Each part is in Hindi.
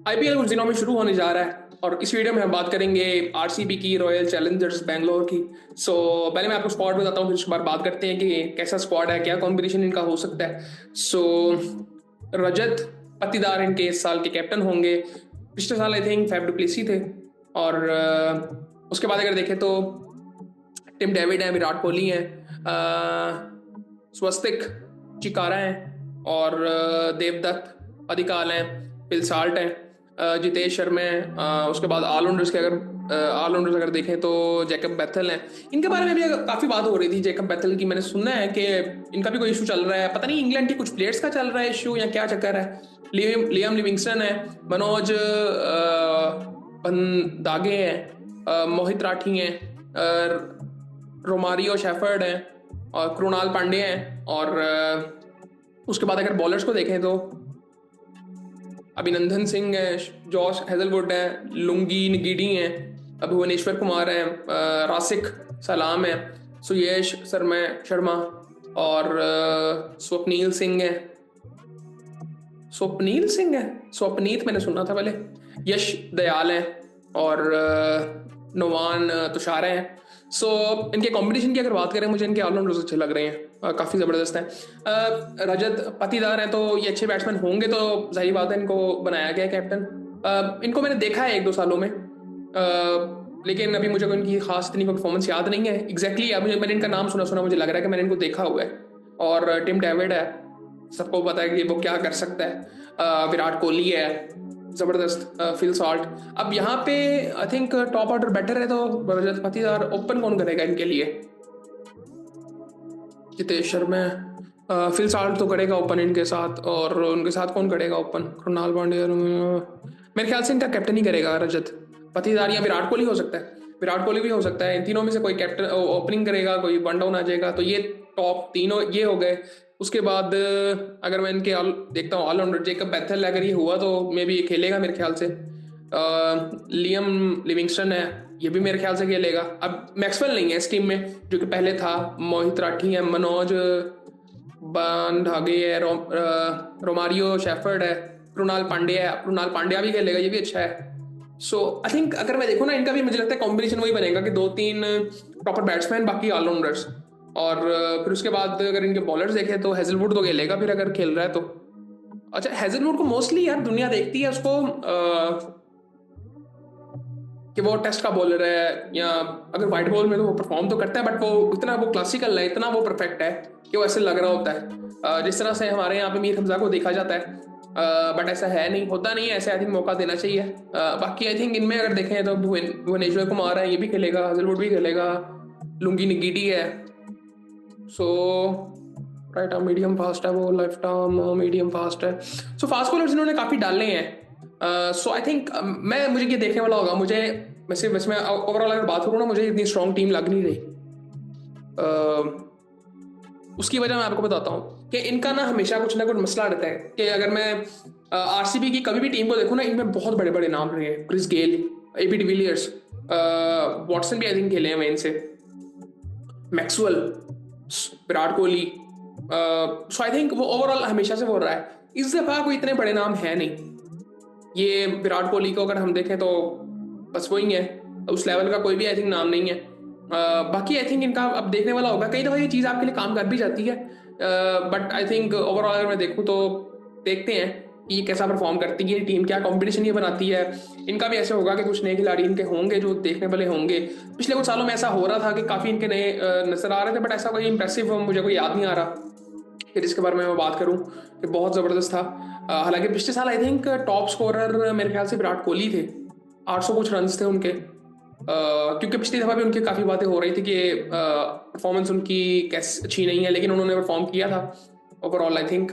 आईपीएल कुछ दिनों में शुरू होने जा रहा है और इस वीडियो में हम बात करेंगे आरसीबी की, रॉयल चैलेंजर्स बैंगलोर की। पहले मैं आपको स्क्वाड बताता हूँ, फिर उसके बाद बात करते हैं कि कैसा स्क्वाड है, क्या कॉम्बिनेशन इनका हो सकता है। रजत पतीदार इनके इस साल के कैप्टन होंगे। पिछले साल आई थिंक फैफ डुप्लेसी थे। और उसके बाद अगर देखें तो टिम डेविड है, विराट कोहली हैं, स्वस्तिक चिकारा हैं और देवदत्त अधिकाल हैं, पिलसाल्ट हैं, जितेश शर्मा हैं। उसके बाद ऑलराउंडर्स अगर देखें तो जैकब बैथल हैं। इनके बारे में भी काफ़ी बात हो रही थी जैकब बैथल की। मैंने सुना है कि इनका भी कोई इशू चल रहा है, पता नहीं इंग्लैंड के कुछ प्लेयर्स का चल रहा है इशू या क्या चक्कर है। लियाम लिविंगस्टन है, मनोज दागे हैं, मोहित राठी हैं, रोमारियो शेफर्ड हैं और कृणाल पांड्या हैं। और उसके बाद अगर बॉलर्स को देखें तो अभिनंदन सिंह है, जॉश हेजलवुड है, लुंगी निगिडी हैं, भुवनेश्वर कुमार हैं, रासिक सलाम है, सुयश शर्मा और स्वप्नीत मैंने सुना था पहले, यश दयाल हैं और नोवान तुषार हैं। इनके कंपटीशन की अगर बात करें, मुझे इनके ऑलराउंडर्स अच्छे लग रहे हैं, काफ़ी ज़बरदस्त हैं। रजत पाटीदार हैं तो ये अच्छे बैट्समैन होंगे, तो जाहिर बात है इनको बनाया गया कैप्टन। इनको मैंने देखा है 1-2 सालों में, लेकिन अभी मुझे इनकी खास इतनी परफॉर्मेंस याद नहीं है एग्जैक्टली। अब मैंने इनका नाम सुना मुझे लग रहा है कि मैंने इनको देखा हुआ है। और टिम डेविड है, सबको पता है कि वो क्या कर सकता है। विराट कोहली है, जबरदस्त, फिल सॉल्ट। अब यहाँ पे I think top order better है, तो रजत पाटीदार ओपन कौन करेगा इनके लिए? जितेश शर्मा, फिल सॉल्ट तो करेगा ओपन इनके साथ, और उनके साथ कौन करेगा ओपन? कृणाल पांड्या, मेरे ख्याल से इनका कैप्टन ही करेगा रजत पाटीदार, या विराट कोहली हो सकता है। विराट कोहली भी हो सकता है, इन तीनों में से कोई कैप्टन ओपनिंग करेगा, कोई वन डाउन आ जाएगा। तो ये टॉप तीनों ये हो गए। उसके बाद अगर मैं इनके देखता हूँ ऑलराउंडर, जेकब बैथल अगर ये हुआ तो मे भी ये खेलेगा मेरे ख्याल से। लियम लिविंगस्टन है, ये भी मेरे ख्याल से खेलेगा। अब मैक्सवेल नहीं है इस टीम में जो कि पहले था। मोहित राठी है, मनोज बांधागे है, रोमारियो शेफर्ड है, कृणाल पांड्या भी खेलेगा, ये भी अच्छा है। आई थिंक अगर मैं देखूँ ना, इनका भी मुझे लगता है कॉम्बिनेशन वही बनेगा कि 2-3 प्रॉपर बैट्समैन, बाकी ऑलराउंडर्स। और फिर उसके बाद अगर इनके बॉलर्स देखें तो हेजलवुड तो खेलेगा फिर अगर खेल रहा है तो। अच्छा, हेजलवुड को मोस्टली यार दुनिया देखती है उसको कि वो टेस्ट का बॉलर है, या अगर वाइट बॉल में तो वो परफॉर्म तो करता है, बट वो क्लासिकल है, इतना वो परफेक्ट है कि वो ऐसे लग रहा होता है जिस तरह से हमारे यहाँ पे मीर हमजा को देखा जाता है। बट ऐसा है नहीं, होता नहीं है ऐसे। आई थिंक मौका देना चाहिए। बाकी आई थिंक इनमें अगर देखें तो भुवनेश्वर कुमार है, ये भी खेलेगा, हेजलवुड भी खेलेगा, लुंगी निगिडी है। राइट आर्म मीडियम फास्ट है, वो लेफ्ट आर्म मीडियम फास्ट है। फास्ट बॉलर्स इन्होंने काफ़ी डाले हैं। आई थिंक मुझे ये देखने वाला होगा। मुझे वैसे मैं ओवरऑल अगर बात करूँ ना, मुझे इतनी स्ट्रॉन्ग टीम लग नहीं रही। उसकी वजह मैं आपको बताता हूँ कि इनका ना कुछ मसला रहता है कि अगर मैं आरसीबी की कभी भी टीम को देखूँ ना, इनमें बहुत बड़े बड़े नाम रहे हैं। Chris Gayle, AB de Villiers, Watson भी आई थिंक खेले हैं वहीं से, Maxwell, Virat Kohli. So I think वो ओवरऑल हमेशा से बोल रहा है। इस दफा कोई इतने बड़े नाम है नहीं। ये विराट कोहली को अगर हम देखें तो बस वही है, उस लेवल का कोई भी आई थिंक नाम नहीं है। बाकी आई थिंक इनका अब देखने वाला होगा। कई दफा ये चीज़ आपके लिए काम कर भी जाती है, बट आई थिंक ओवरऑल अगर मैं देखूँ तो देखते हैं कि ये कैसा परफॉर्म करती है टीम, क्या कंपटीशन ये बनाती है। इनका भी ऐसे होगा कि कुछ नए खिलाड़ी इनके होंगे जो देखने वाले होंगे। पिछले कुछ सालों में ऐसा हो रहा था कि काफ़ी इनके नए नजर आ रहे थे, बट ऐसा कोई इंप्रेसिव मुझे कोई याद नहीं आ रहा कि जिसके बारे में मैं बात करूं कि बहुत ज़बरदस्त था। हालांकि पिछले साल आई थिंक टॉप स्कोरर मेरे ख्याल से विराट कोहली थे, 800 कुछ रन्स थे उनके। क्योंकि पिछली दफ़ा भी उनकी काफ़ी बातें हो रही थी कि परफॉर्मेंस उनकी कैसे अच्छी नहीं है, लेकिन उन्होंने परफॉर्म किया था ओवरऑल आई थिंक।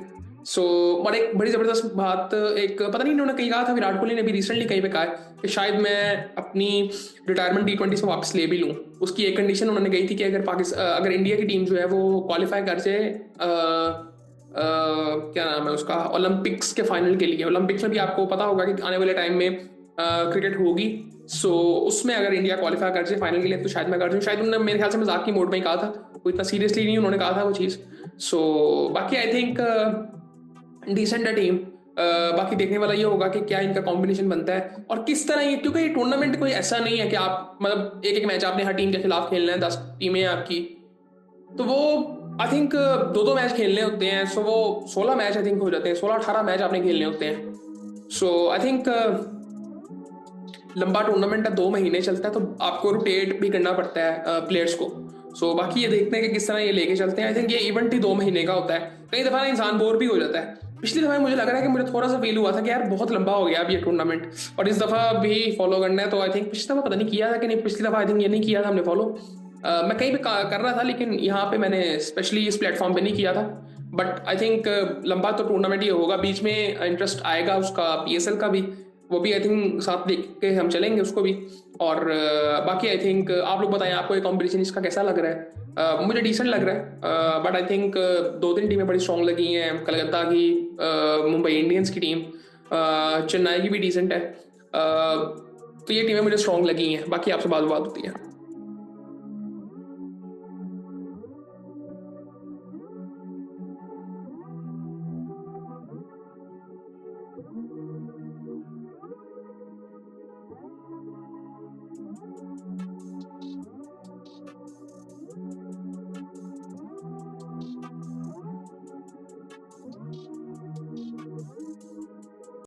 और एक बड़ी ज़बरदस्त बात, एक पता नहीं इन्होंने कहीं कहा था, विराट कोहली ने भी रिसेंटली कहीं पे कहा है कि शायद मैं अपनी रिटायरमेंट T20 से वापस ले भी लूँ। उसकी एक कंडीशन उन्होंने कही थी कि अगर इंडिया की टीम जो है वो क्वालिफाई कर जाए, क्या नाम है उसका, ओलंपिक्स के फाइनल के लिए। ओलंपिक्स में भी आपको पता होगा कि आने वाले टाइम में क्रिकेट होगी। उसमें अगर इंडिया क्वालिफाई कर जाए फाइनल के लिए तो शायद मैं कर दूँ। शायद उन्होंने मेरे ख्याल से मजाक की मोड में ही कहा था, वो इतना सीरियसली नहीं उन्होंने कहा था वो चीज़। बाकी आई थिंक डिसेंट है टीम। बाकी देखने वाला ये होगा कि क्या इनका कॉम्बिनेशन बनता है और किस तरह ये, क्योंकि ये टूर्नामेंट कोई ऐसा नहीं है कि आप मतलब एक एक मैच आपने हर टीम के खिलाफ खेलना है, 10 टीमें हैं आपकी, तो वो आई थिंक 2-2 मैच खेलने होते हैं, सो वो 16 मैच आई थिंक हो जाते हैं, 16-18 मैच आपने खेलने होते हैं। सो आई थिंक लंबा टूर्नामेंट है, 2 महीने चलता है, तो आपको रोटेट भी करना पड़ता है प्लेयर्स को। सो बाकी ये देखते हैं कि किस तरह ये लेके चलते हैं। आई थिंक ये इवेंट ही 2 महीने का होता है, कई दफा ना इंसान बोर भी हो जाता है। पिछली दफा मुझे लग रहा है कि मुझे थोड़ा सा फील हुआ था कि यार बहुत लंबा हो गया अब ये टूर्नामेंट, और इस दफा भी फॉलो करना है। तो आई थिंक पिछली दफा पता नहीं किया था कि नहीं, पिछली दफा आई थिंक ये नहीं किया था हमने फॉलो। मैं कहीं पे कर रहा था, लेकिन यहाँ पे मैंने स्पेशली इस प्लेटफॉर्म पे नहीं किया था। बट आई थिंक लंबा तो टूर्नामेंट ही होगा, बीच में इंटरेस्ट आएगा उसका पीएसएल का भी, वो भी आई थिंक साथ देख के हम चलेंगे उसको भी। और बाकी आई थिंक आप लोग बताएं आपको ये कॉम्पिटिशन इसका कैसा लग रहा है। मुझे डिसेंट लग रहा है, बट आई थिंक 2-3 टीमें बड़ी स्ट्रॉन्ग लगी हैं, कलकत्ता की, मुंबई इंडियंस की टीम, चेन्नई की भी डिसेंट है। तो ये टीमें मुझे स्ट्रॉन्ग लगी हैं, बाकी आपसे बात होती है।